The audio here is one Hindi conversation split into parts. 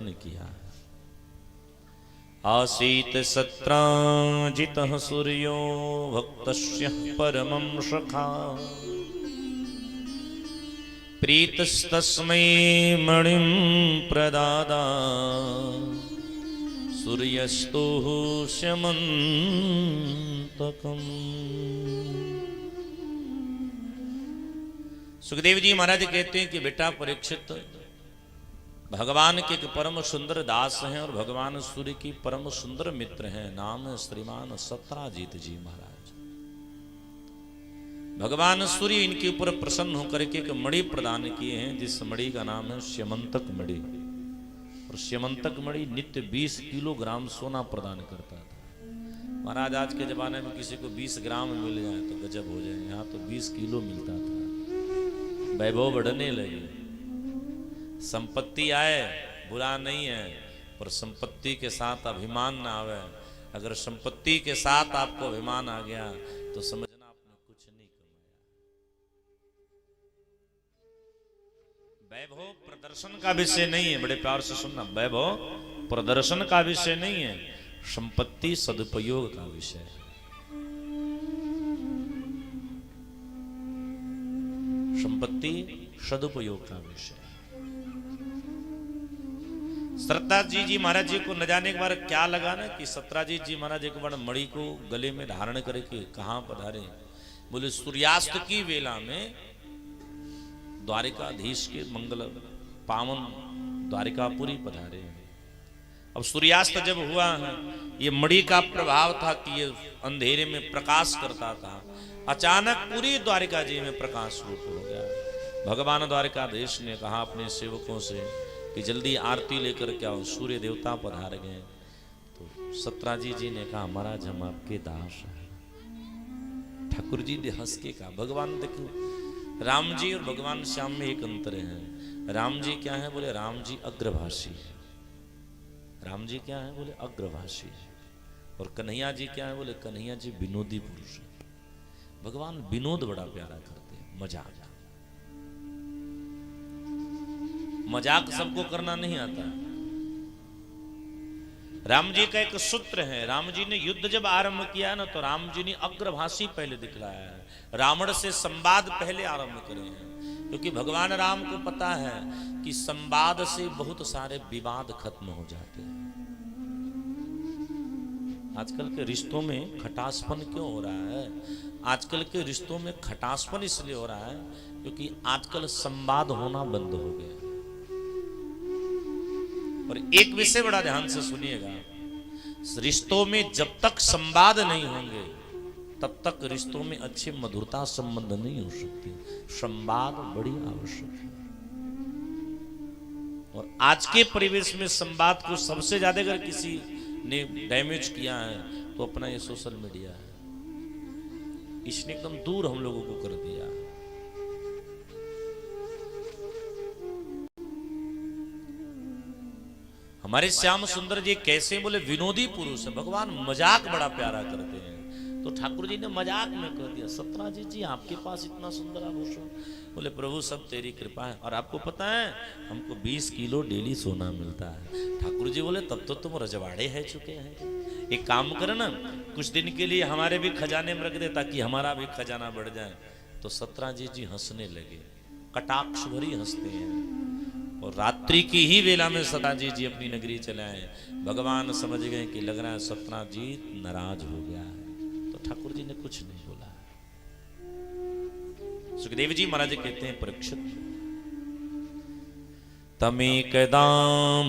किया। आसीत सत्राजितः सूर्यो भक्तस्य परमं सखा प्रीतस्तस्मै मणिं प्रदादा सूर्यस्तु स्यमन्तकम्। सुखदेव जी महाराज कहते हैं कि बेटा परीक्षित, भगवान के एक परम सुंदर दास हैं और भगवान सूर्य की परम सुंदर मित्र हैं। नाम है श्रीमान सत्राजीत जी महाराज। भगवान सूर्य इनके ऊपर प्रसन्न होकर के एक मणि प्रदान किए हैं, जिस मणि का नाम है स्यमंतक मणि। और स्यमंतक मणि नित्य 20 किलोग्राम सोना प्रदान करता था। महाराज आज के जमाने में किसी को 20 ग्राम मिल जाए तो गजब हो जाए, यहाँ तो 20 किलो मिलता था। वैभव बढ़ने लगे, संपत्ति आए बुरा नहीं है, पर संपत्ति के साथ अभिमान ना आवे। अगर संपत्ति के साथ आपको अभिमान आ गया तो समझना आपने कुछ नहीं कमाया। वैभव प्रदर्शन का विषय नहीं है, बड़े प्यार से सुनना। वैभव प्रदर्शन का विषय नहीं है, संपत्ति सदुपयोग का विषय है। संपत्ति सदुपयोग का विषय। सत्राजीत जी महाराज जी को न जाने के बार क्या लगा ना कि सत्राजीत जी महाराज एक बार मणि को गले में धारण करके कहां पधारे? बोले सूर्यास्त की वेला में द्वारिकाधीश के मंगल पावन द्वारिकापुरी पधारे। अब सूर्यास्त जब हुआ है, ये मणि का प्रभाव था कि ये अंधेरे में प्रकाश करता था। अचानक पूरी द्वारिका जी में प्रकाश रूप हो गया। भगवान द्वारिकाधीश ने कहा अपने सेवकों से कि जल्दी आरती लेकर के आओ, सूर्य देवता पधार गए। तो सत्राजीत जी ने कहा महाराज हम आपके दास हैं। ठाकुर जी ने हंस के कहा भगवान देखो, राम जी और भगवान श्याम में एक अंतर है। राम जी क्या है? बोले राम जी अग्रभाषी है। राम जी क्या है? बोले अग्रभाषी है। और कन्हैया जी क्या है? बोले कन्हैया जी विनोदी पुरुष है। भगवान विनोद बड़ा प्यारा करते हैं, मजाक। मजाक सबको करना नहीं आता। राम जी का एक सूत्र है, राम जी ने युद्ध जब आरंभ किया ना तो राम जी ने अग्रभाषी पहले दिखलाया है। रावण से संवाद पहले आरंभ करे हैं, क्योंकि भगवान राम को पता है कि संवाद से बहुत सारे विवाद खत्म हो जाते हैं। आजकल के रिश्तों में खटासपन क्यों हो रहा है? आजकल के रिश्तों में खटासपन इसलिए हो रहा है क्योंकि आजकल संवाद होना बंद हो गया। और एक विषय बड़ा ध्यान से सुनिएगा, रिश्तों में जब तक संवाद नहीं होंगे तब तक रिश्तों में अच्छी मधुरता संबंध नहीं हो सकती। संवाद बड़ी आवश्यक है। और आज के परिवेश में संवाद को सबसे ज्यादा अगर किसी ने डैमेज किया है तो अपना ये सोशल मीडिया है। इसने एकदम दूर हम लोगों को कर दिया। हमारे श्याम सुंदर जी कैसे? बोले विनोदी पुरुष है। भगवान मजाक बड़ा प्यारा करते हैं। तो ठाकुर जी ने मजाक में कह दिया सत्राजीत जी आपके पास इतना सुंदर आभूषण। बोले प्रभु सब तेरी कृपा है। और आपको पता है हमको 20 किलो डेली सोना मिलता है। ठाकुर जी बोले तब तो तुम रजवाड़े है चुके हैं। एक काम कर ना, कुछ दिन के लिए हमारे भी खजाने में रख दे ताकि हमारा भी खजाना बढ़ जाए। तो सत्राजीत जी हंसने लगे, कटाक्ष भरी हंसते हैं। और रात्रि की ही वेला में सत्राजीत जी अपनी नगरी चले आए। भगवान समझ गए कि लग रहा है सत्राजीत नाराज हो गया है, तो ठाकुर जी ने कुछ नहीं बोला। सुखदेव जी महाराज कहते हैं परीक्षित, तमेकदा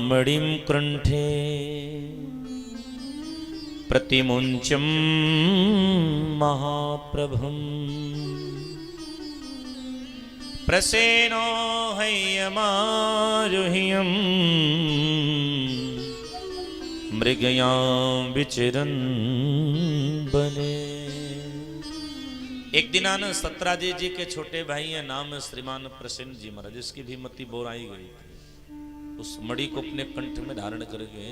मणिं कंठे प्रतिमुंचम महाप्रभम प्रसेनो हयमारुह्यं मृगयां विचरन् बने। एक दिन आना सत्राजीत जी के छोटे भाई हैं, नाम है श्रीमान प्रसेन जी महाराज, जिसकी भी मति बोराई गई थी। उस मणि को अपने कंठ में धारण करके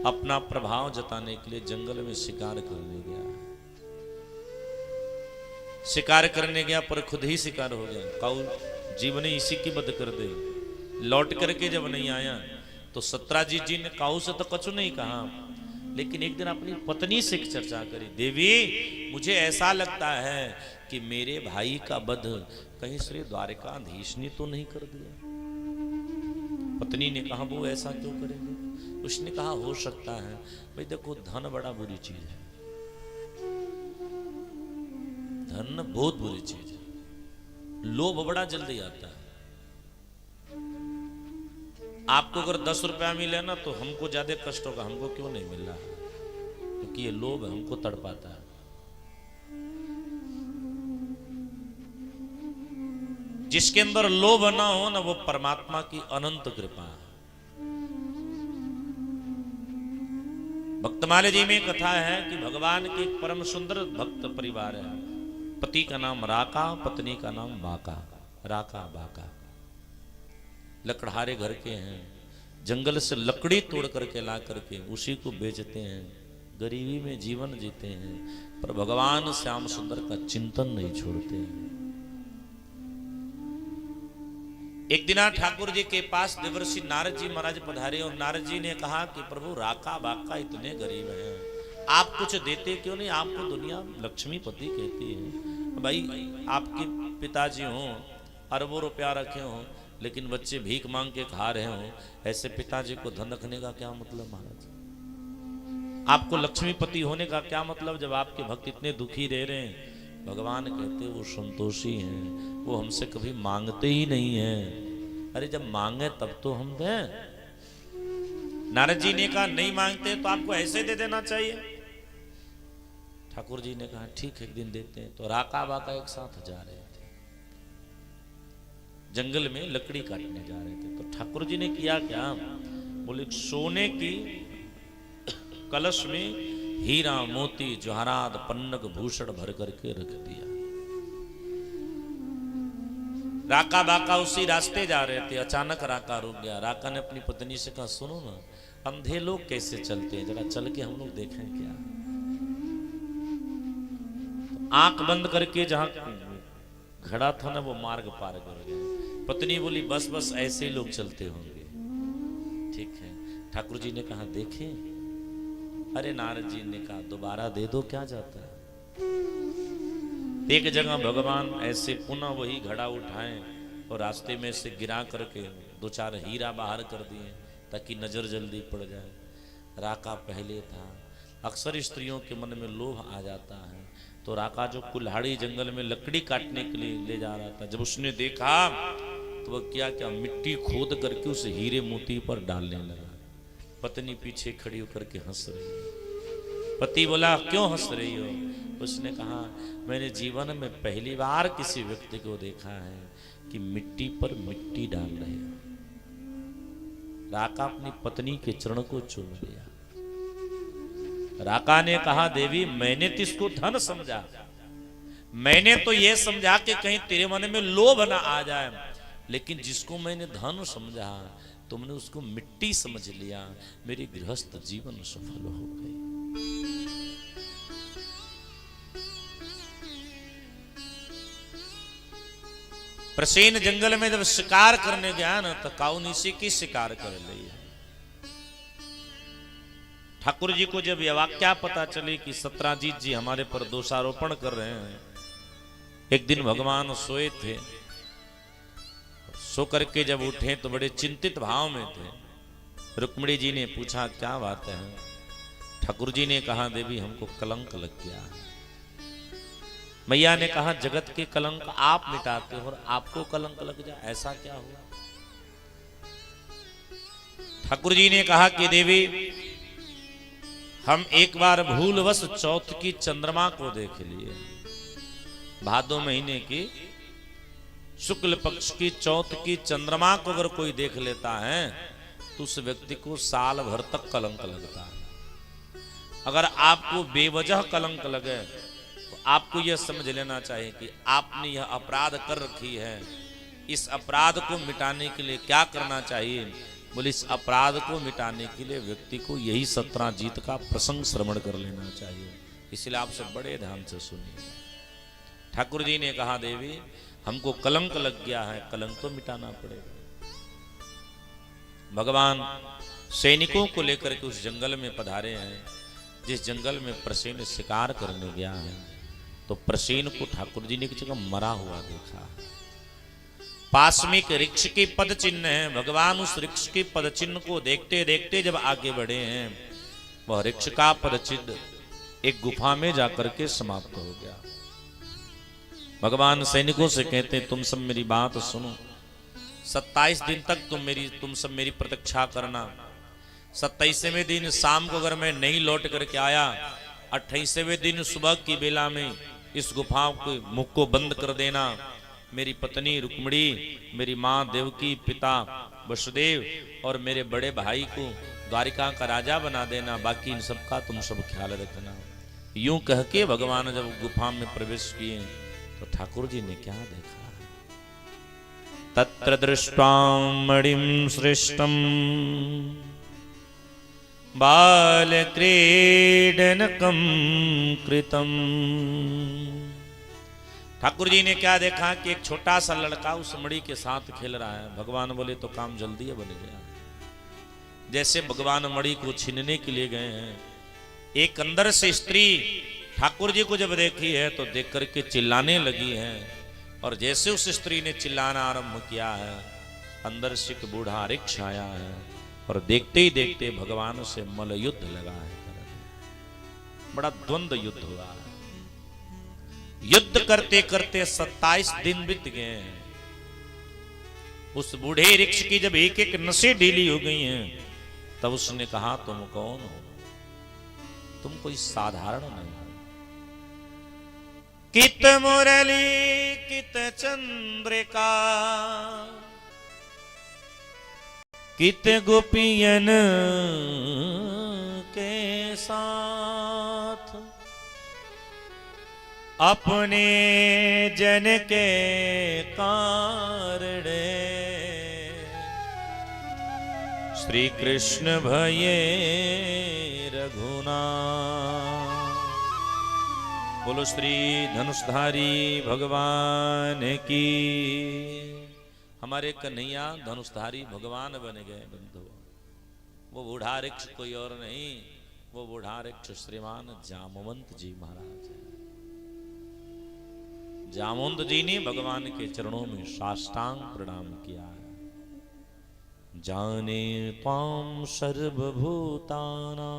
अपना प्रभाव जताने के लिए जंगल में शिकार करने गया। शिकार करने गया पर खुद ही शिकार हो गया। काऊ जीवन इसी की बद कर दे। लौट करके जब नहीं आया तो सत्राजीत जी ने काऊ से तो कछु नहीं कहा, लेकिन एक दिन अपनी पत्नी से एक चर्चा करी, देवी मुझे ऐसा लगता है कि मेरे भाई का वध कहीं श्री द्वारकाधीश ने तो नहीं कर दिया। पत्नी ने कहा वो ऐसा क्यों करेंगे? उसने कहा हो सकता है, भाई देखो धन बड़ा बुरी चीज है, धन बहुत बुरी चीज है, लोभ बड़ा जल्दी आता है। आपको अगर 10 रुपया मिले ना तो हमको ज्यादा कष्ट होगा, हमको क्यों नहीं मिल रहा है? क्योंकि ये लोभ हमको तड़पाता है। जिसके अंदर लोभ ना हो ना, वो परमात्मा की अनंत कृपा है। भक्तमाले जी में कथा है कि भगवान के एक परम सुंदर भक्त परिवार है। पति का नाम राका, पत्नी का नाम बाका। राका बाका लकड़हारे घर के हैं, जंगल से लकड़ी तोड़ करके ला करके उसी को बेचते हैं, गरीबी में जीवन जीते हैं, पर भगवान श्याम सुंदर का चिंतन नहीं छोड़ते हैं। एक दिन ठाकुर जी के पास देवर्षि नारद जी महाराज पधारे और नारद जी ने कहा कि प्रभु राका बाका इतने गरीब हैं, आप कुछ देते क्यों नहीं? आपको दुनिया लक्ष्मीपति कहती है। भाई आपके पिताजी हों, अरबों रुपया रखे हों, लेकिन बच्चे भीख मांग के खा रहे हों, ऐसे पिताजी को धन रखने का क्या मतलब महाराज? आपको लक्ष्मीपति होने का क्या मतलब जब आपके भक्त इतने दुखी रह रहे हैं? भगवान कहते वो संतोषी हैं, वो हमसे कभी मांगते ही नहीं हैं। अरे जब मांगे तब तो हम दें। नारद जी ने कहा नहीं मांगते तो आपको ऐसे दे देना चाहिए। ठाकुर जी ने कहा ठीक है एक दिन देते हैं। तो राका बाका एक साथ जा रहे थे, जंगल में लकड़ी काटने जा रहे थे। तो ठाकुर जी ने किया क्या, बोले सोने की कलश में हीरा मोती जवाहरात पन्नग भूषण भर करके रख दिया। राका बाका उसी रास्ते जा रहे थे, अचानक राका रुक गया। राका ने अपनी पत्नी से कहा सुनो ना, अंधे लोग कैसे चलते हैं, जरा चल के हम लोग देखें क्या। तो आंख बंद करके जहां घड़ा था ना वो मार्ग पार कर गए। पत्नी बोली बस बस ऐसे ही लोग चलते होंगे। ठीक है। ठाकुर जी ने कहा देखें। अरे नारद जी ने कहा दोबारा दे दो, क्या जाता है। एक जगह भगवान ऐसे पुनः वही घड़ा उठाए और रास्ते में से गिरा करके 2-4 हीरा बाहर कर दिए ताकि नजर जल्दी पड़ जाए। राका पहले था। अक्सर स्त्रियों के मन में लोभ आ जाता है, तो राका जो कुल्हाड़ी जंगल में लकड़ी काटने के लिए ले जा रहा था, जब उसने देखा तो वह क्या मिट्टी खोद करके उस हीरे मोती पर डालने लगा। पत्नी पीछे खड़ी होकर के हंस रही है। पति बोला क्यों हंस रही हो? उसने कहा मैंने जीवन में पहली बार किसी व्यक्ति को देखा है कि मिट्टी पर मिट्टी डाल रहे हो। राका अपनी पत्नी के चरण को चूम लिया। राका ने कहा देवी मैंने तो इसको धन समझा, मैंने तो यह समझा कि कहीं तेरे मन में लोभ ना आ जाए, लेकिन जिसको मैंने धन समझा तुमने उसको मिट्टी समझ लिया। मेरी गृहस्थ जीवन सफल हो गई। प्रसेन जंगल में जब शिकार करने गया ना तो काऊ नीसी की शिकार कर लिया। ठाकुर जी को जब यह वाक्या पता चली कि सत्राजीत जी हमारे पर दोषारोपण कर रहे हैं, एक दिन भगवान सोए थे, सो करके जब उठे तो बड़े चिंतित भाव में थे। रुक्मिणी जी ने पूछा क्या बात है? ठाकुर जी ने कहा देवी हमको कलंक लग गया। मैया ने कहा जगत के कलंक आप मिटाते हो और आपको कलंक लग जाए, ऐसा क्या हुआ? ठाकुर जी ने कहा कि देवी हम एक बार भूलवश चौथ की चंद्रमा को देख लिए। भादो महीने की शुक्ल पक्ष की चौथ की चंद्रमा को अगर कोई देख लेता है तो उस व्यक्ति को साल भर तक कलंक लगता है। अगर आपको बेवजह कलंक लगे तो आपको यह समझ लेना चाहिए कि आपने यह अपराध कर रखी है। इस अपराध को मिटाने के लिए क्या करना चाहिए? बोले इस अपराध को मिटाने के लिए व्यक्ति को यही सत्राजीत का प्रसंग श्रवण कर लेना चाहिए। इसलिए आप सब बड़े ध्यान से सुनिए। ठाकुर जी ने कहा देवी हमको कलंक लग गया है, कलंक तो मिटाना पड़ेगा। भगवान सैनिकों को लेकर के उस जंगल में पधारे हैं, जिस जंगल में प्रसेन शिकार करने गया है। तो प्रसेन को ठाकुर जी ने एक जगह मरा हुआ देखा। पास में एक वृक्ष के पद चिन्ह है। भगवान उस वृक्ष के पद चिन्ह को देखते देखते जब आगे बढ़े हैं, वह वृक्ष का पद चिन्ह एक गुफा में जाकर के समाप्त हो गया। भगवान सैनिकों से कहते, तुम सब मेरी बात सुनो, 27 दिन तक तुम सब मेरी प्रतीक्षा करना। 27वें दिन शाम को अगर मैं नहीं लौट करके आया, 28वें दिन सुबह की बेला में इस गुफा के मुख को बंद कर देना। मेरी पत्नी रुक्मिणी, मेरी माँ देवकी, पिता वसुदेव और मेरे बड़े भाई को द्वारिका का राजा बना देना। बाकी इन सब का तुम सब ख्याल रखना। यूं कह के भगवान जब गुफा में प्रवेश किए तो ठाकुर जी ने क्या देखा? तत्र दृष्ट्वा मणिं सृष्टं बालक्रीडनकं कृतं। ठाकुर जी ने क्या देखा कि एक छोटा सा लड़का उस मणि के साथ खेल रहा है। भगवान बोले तो काम जल्दी बन गया। जैसे भगवान मणि को छीनने के लिए गए हैं, एक अंदर से स्त्री ठाकुर जी को जब देखी है तो देख करके चिल्लाने लगी है। और जैसे उस स्त्री ने चिल्लाना आरंभ किया है, अंदर से एक बूढ़ा वृक्ष आया है और देखते ही देखते भगवान से मल युद्ध लगा है। बड़ा द्वंद्व युद्ध हुआ है। युद्ध करते करते 27 दिन बीत गए हैं। उस बूढ़े वृक्ष की जब एक एक नसें ढीली हो गई हैं, तब उसने कहा, तुम कौन हो? तुम कोई साधारण नहीं हो। कित मुरली कित चंद्रिका, कित गोपियन के साथ, अपने जन के कारणे श्री कृष्ण भये रघुनाथ। बोलो श्री धनुषधारी भगवान की। हमारे कन्हैया धनुषधारी भगवान बन गए बंधु। वो बूढ़ा वृक्ष कोई और नहीं, वो बूढ़ा वृक्ष श्रीमान जामवंत जी महाराज है। जामवंत जी ने भगवान के चरणों में साष्टांग प्रणाम किया है। जाने त्वाम सर्वभूताना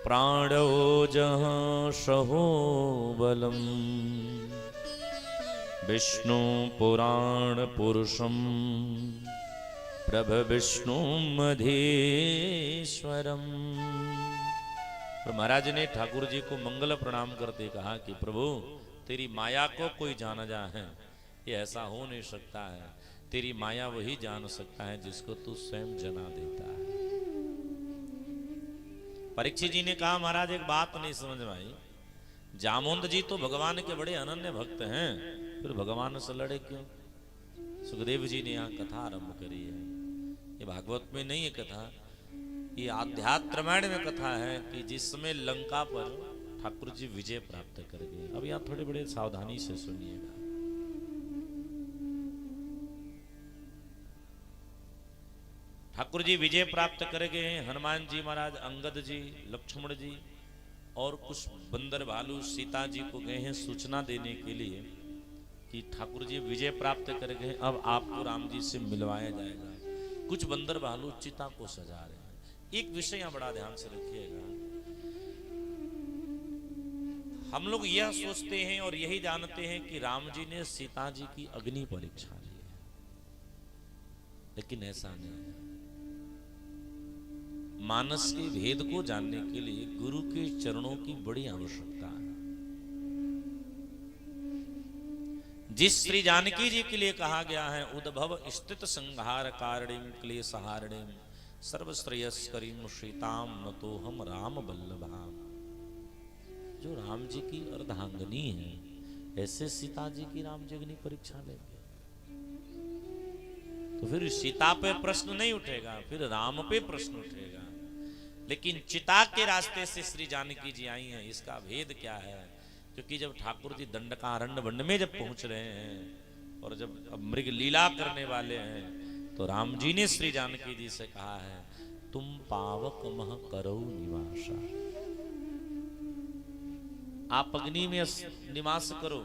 प्राणो जहाँ सहो बलम, विष्णु पुराण पुरुषम प्रभ विष्णु मधेश्वरम। तो महाराज ने ठाकुर जी को मंगल प्रणाम करते कहा कि प्रभु, तेरी माया को कोई जाना जा है, ये ऐसा हो नहीं सकता है। तेरी माया वही जान सकता है जिसको तू स्वयं जना देता है। परीक्षित जी ने कहा, महाराज एक बात नहीं समझ में आई, जामवंत जी तो भगवान के बड़े अनन्य भक्त हैं, फिर भगवान से लड़े क्यों? सुखदेव जी ने यहाँ कथा आरंभ करी है। ये भागवत में नहीं है कथा, ये आध्यात्म रामायण में कथा है कि जिस समय लंका पर ठाकुर जी विजय प्राप्त कर गए। अब यहाँ थोड़े बड़े सावधानी से सुनिएगा। ठाकुर जी विजय प्राप्त कर गए। हनुमान जी महाराज, अंगद जी, लक्ष्मण जी और कुछ बंदर भालू सीता जी को गए हैं सूचना देने के लिए कि ठाकुर जी विजय प्राप्त कर गए, अब आपको राम जी से मिलवाया जाएगा। कुछ बंदर भालू चिता को सजा रहे हैं। एक विषय यहां बड़ा ध्यान से रखिएगा। हम लोग यह सोचते हैं और यही जानते हैं कि राम जी ने सीता जी की अग्नि परीक्षा ली है, लेकिन ऐसा नहीं है। मानस के भेद को जानने के लिए गुरु के चरणों की बड़ी आवश्यकता है। जिस श्री जानकी जी के लिए कहा गया है, उद्भव स्थित संहार कारणिम क्लेशहारणिम सर्वश्रेयस्करीम सीताम नतो हम राम बल्लभाम। जो राम जी की अर्धांगनी है, ऐसे सीता जी की राम जी अग्नि परीक्षा लेंगे तो फिर सीता पे प्रश्न नहीं उठेगा, फिर राम पे प्रश्न उठेगा। लेकिन चिता के रास्ते से श्री जानकी जी आई हैं, इसका भेद क्या है? क्योंकि जब ठाकुर जी दंडकारण्य वन में जब पहुंच रहे हैं और जब अब मृग लीला करने वाले हैं, तो तो राम जी ने श्री जानकी जी से कहा है, तुम पावक मह करो निवासा, आप अग्नि में निवास करो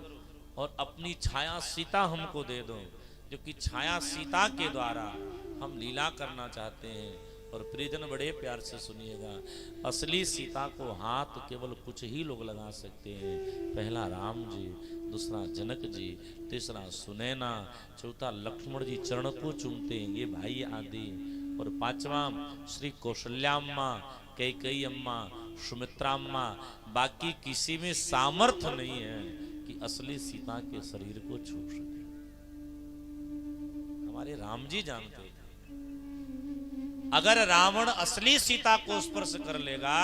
और अपनी छाया सीता हमको दे दो, क्योंकि छाया सीता के द्वारा हम लीला करना चाहते हैं। और प्रियजन बड़े प्यार से सुनिएगा, असली सीता को हाथ केवल कुछ ही लोग लगा सकते हैं। पहला राम जी, दूसरा जनक जी, तीसरा सुनैना, चौथा लक्ष्मण जी चरण को चूमते हैं, ये भाई आदि, और पांचवा श्री कौशल्याम्मा, कैकेयी अम्मा, सुमित्रा अम्मा। बाकी किसी में सामर्थ्य नहीं है कि असली सीता के शरीर को छू सके। हमारे राम जी जानते हैं, अगर रावण असली सीता को स्पर्श कर लेगा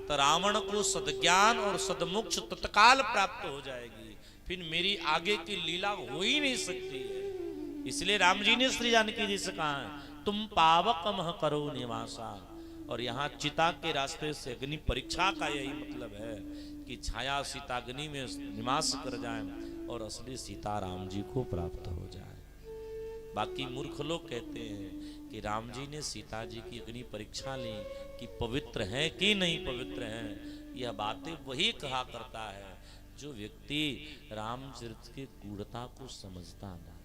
तो रावण को सद्ज्ञान और सदमोक्ष तत्काल प्राप्त हो जाएगी, फिर मेरी आगे की लीला हो ही नहीं सकती है। इसलिए राम जी ने श्री जानकी जी से कहा, तुम पावक मह करो निवासा। और यहाँ चिता के रास्ते से अग्नि परीक्षा का यही मतलब है कि छाया सीता अग्नि में निवास कर जाए और असली सीता राम जी को प्राप्त हो जाए। बाकी मूर्ख लोग कहते हैं कि राम जी ने सीता जी की अग्नि परीक्षा ली कि पवित्र हैं कि नहीं पवित्र हैं। यह बातें वही कहा करता है जो व्यक्ति रामचरित की गूढ़ता को समझता नहीं।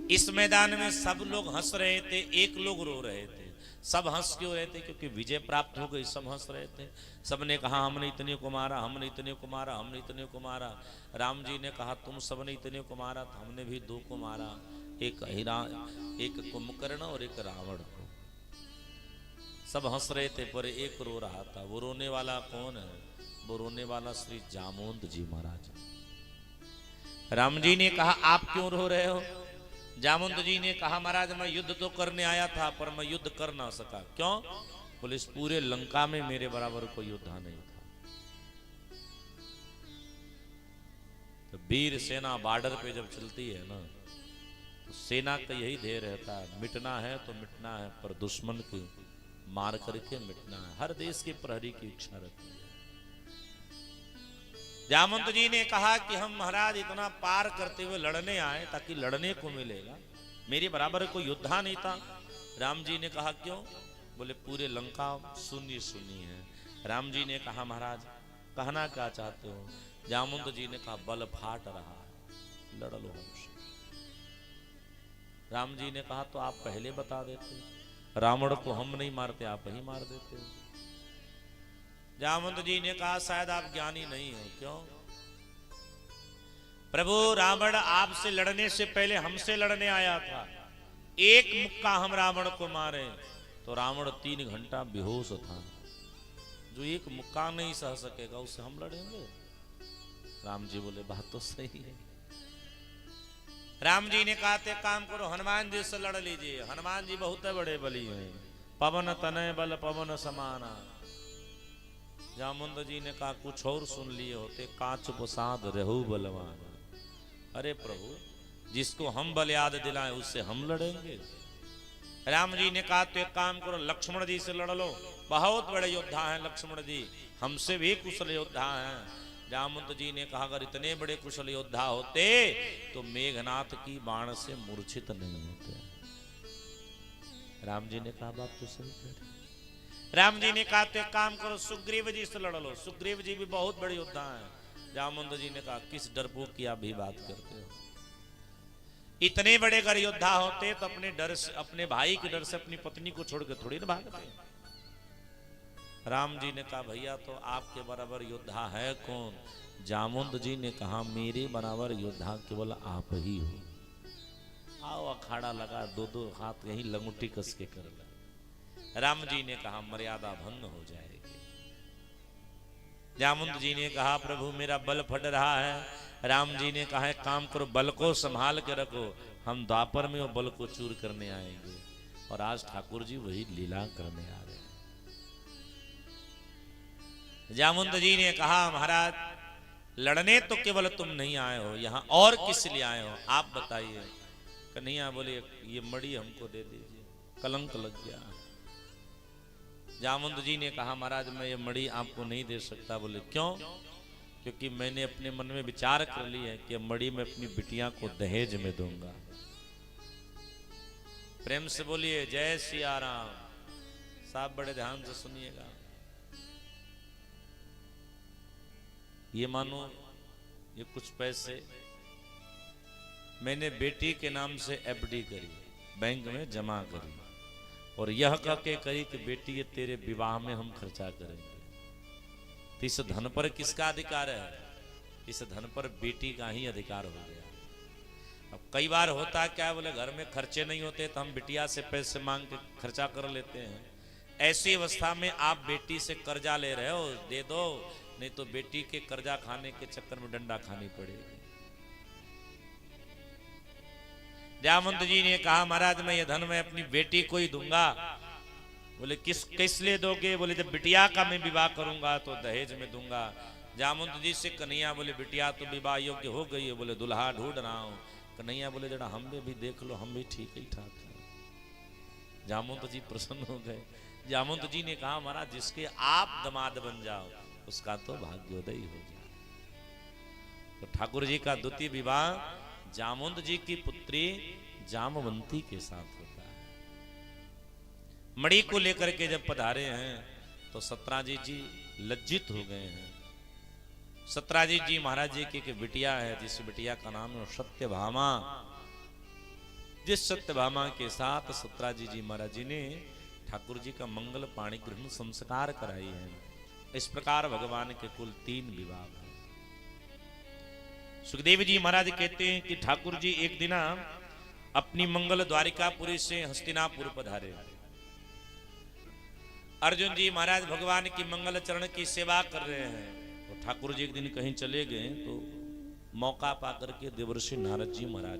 इस मैदान में सब लोग हंस रहे थे, एक लोग रो रहे थे। सब हंस क्यों रहे थे? क्योंकि विजय प्राप्त हो गई, सब हंस रहे थे। सबने कहा हमने इतने को मारा, हमने इतने को मारा, हमने इतने को मारा। राम जी ने कहा तुम सबने इतने को मारा तो हमने भी दो को मारा, एक एक कुंभकर्ण और एक रावण को। सब हंस रहे थे पर एक रो रहा था। वो रोने वाला कौन है? वो रोने वाला श्री जामोद जी महाराज। राम जी ने कहा आप क्यों रो रहे हो? जामुंद जी ने कहा महाराज मैं युद्ध तो करने आया था पर मैं युद्ध कर ना सका। क्यों? बोले इस पूरे लंका में मेरे बराबर कोई योद्धा नहीं था। तो वीर सेना बॉर्डर पे जब चलती है ना तो सेना का यही ध्येय रहता है, मिटना है तो मिटना है, पर दुश्मन को मार करके मिटना है। हर देश के प्रहरी की इच्छा रहती है। जामवंत जी ने कहा कि हम महाराज इतना पार करते हुए लड़ने आए ताकि लड़ने को मिलेगा, मेरे बराबर कोई योद्धा नहीं था। राम जी ने कहा क्यों? बोले पूरे लंका सुनी सुनी है। राम जी ने कहा महाराज कहना क्या चाहते हो? जामवंत जी ने कहा बल फाट रहा है, लड़ लो हमसे। राम जी ने कहा तो आप पहले बता देते, रावण को हम नहीं मारते आप ही मार देते। जामवंत जी ने कहा शायद आप ज्ञानी नहीं हो। क्यों? प्रभु रावण आपसे लड़ने से पहले हमसे लड़ने आया था। एक मुक्का हम रावण को मारे तो रावण 3 घंटा बेहोश था। जो एक मुक्का नहीं सह सकेगा उससे हम लड़ेंगे? राम जी बोले बात तो सही है। राम जी ने कहा थे काम करो हनुमान जी से लड़ लीजिए, हनुमान जी बहुत बड़े बली हैं, पवन तनय बल पवन समाना। जामुंद जी ने कहा कुछ और सुन लिए होते, कांच प्रसाद रहु बलवान। अरे प्रभु जिसको हम बल याद दिलाएं उससे हम लड़ेंगे? राम जी ने कहा तो एक काम करो लक्ष्मण जी से लड़ लो, बहुत बड़े योद्धा हैं लक्ष्मण जी, हमसे भी कुशल योद्धा हैं। जामुंद जी ने कहा अगर इतने बड़े कुशल योद्धा होते तो मेघनाथ की बाण से मूर्छित नहीं होते। राम जी ने कहा बात तो सही कह रही। राम जी ने कहा तो एक काम करो सुग्रीव जी से लड़ लो, सुग्रीव जी भी बहुत बड़े योद्धा हैं। जामुंद जी ने कहा किस डरपोक की आप भी बात करते हो? इतने बड़े अगर योद्धा होते तो अपने डर से, अपने भाई के डर से अपनी पत्नी को छोड़कर थोड़ी ना भागते। राम जी ने कहा भैया तो आपके बराबर योद्धा है कौन? जामुंद जी ने कहा मेरे बराबर योद्धा केवल आप ही हो। आओ अखाड़ा लगा, 2-2 हाथ यही लंगुटी कस के कर ले। राम जी ने कहा मर्यादा भंग हो जाएगी। जामुंद जी ने कहा प्रभु मेरा बल फट रहा है। राम जी ने कहा काम करो बल को संभाल के रखो, हम द्वापर में वो बल को चूर करने आएंगे। और आज ठाकुर जी वही लीला करने आ रहे हैं। जामुंद जी ने कहा महाराज लड़ने तो केवल तुम नहीं आए हो, यहाँ और किस लिए आए हो आप बताइए। कन्हैया बोले ये मड़ी हमको दे दीजिए, कलंक लग गया। जामुंद जी ने कहा महाराज मैं ये मड़ी आपको नहीं दे सकता। बोले क्यों? क्योंकि मैंने अपने मन में विचार कर लिया है कि मणि में अपनी बिटिया को दहेज में दूंगा। प्रेम से बोलिए जय सिया राम। साहब बड़े ध्यान से सुनिएगा। ये मानो ये कुछ पैसे मैंने बेटी के नाम से एफडी करी, बैंक में जमा करी, और यह कह के करी कि बेटी ये तेरे विवाह में हम खर्चा करेंगे। तो इस धन पर किसका अधिकार है? इस धन पर बेटी का ही अधिकार हो गया। अब कई बार होता क्या है, बोले घर में खर्चे नहीं होते तो हम बिटिया से पैसे मांग के खर्चा कर लेते हैं। ऐसी अवस्था में आप बेटी से कर्जा ले रहे हो, दे दो, नहीं तो बेटी के कर्जा खाने के चक्कर में डंडा खानी पड़ेगी। जामवंत जी ने कहा महाराज मैं ये धन मैं अपनी बेटी को ही दूंगा। बोले किस लिए दोगे? बोले जब बिटिया का मैं विवाह करूंगा तो दहेज में दूंगा। जामवंत जी से कन्हैया बोले बिटिया तो विवाह योग्य हो गई है। बोले दुल्हा ढूंढ रहा हूं। कन्हैया बोले जरा हमें भी देख लो, हम भी ठीक ही ठाक है। जामवंत जी प्रसन्न हो गए। जामवंत जी ने कहा महाराज जिसके आप दामाद बन जाओ उसका तो भाग्योदय हो जाए। तो ठाकुर जी का द्वितीय विवाह जामवंत जी की पुत्री जामवंती के साथ होता है। मणि को लेकर के जब पधारे हैं तो सत्राजीत जी लज्जित हो गए हैं। सत्राजीत जी महाराज जी की बिटिया है, जिस बिटिया का नाम है सत्यभामा। जिस सत्यभामा के साथ सत्राजीत जी महाराज जी ने ठाकुर जी का मंगल पाणी ग्रहण संस्कार कराई है। इस प्रकार भगवान के कुल 3 विवाह हैं। सुखदेव जी महाराज कहते हैं कि ठाकुर जी एक दिन अपनी मंगल द्वारिकापुरी से हस्तिनापुर पधारे। अर्जुन जी महाराज भगवान की मंगल चरण की सेवा कर रहे हैं। तो ठाकुर जी एक दिन कहीं चले गए तो मौका पाकर के देवर्षि नारद जी महाराज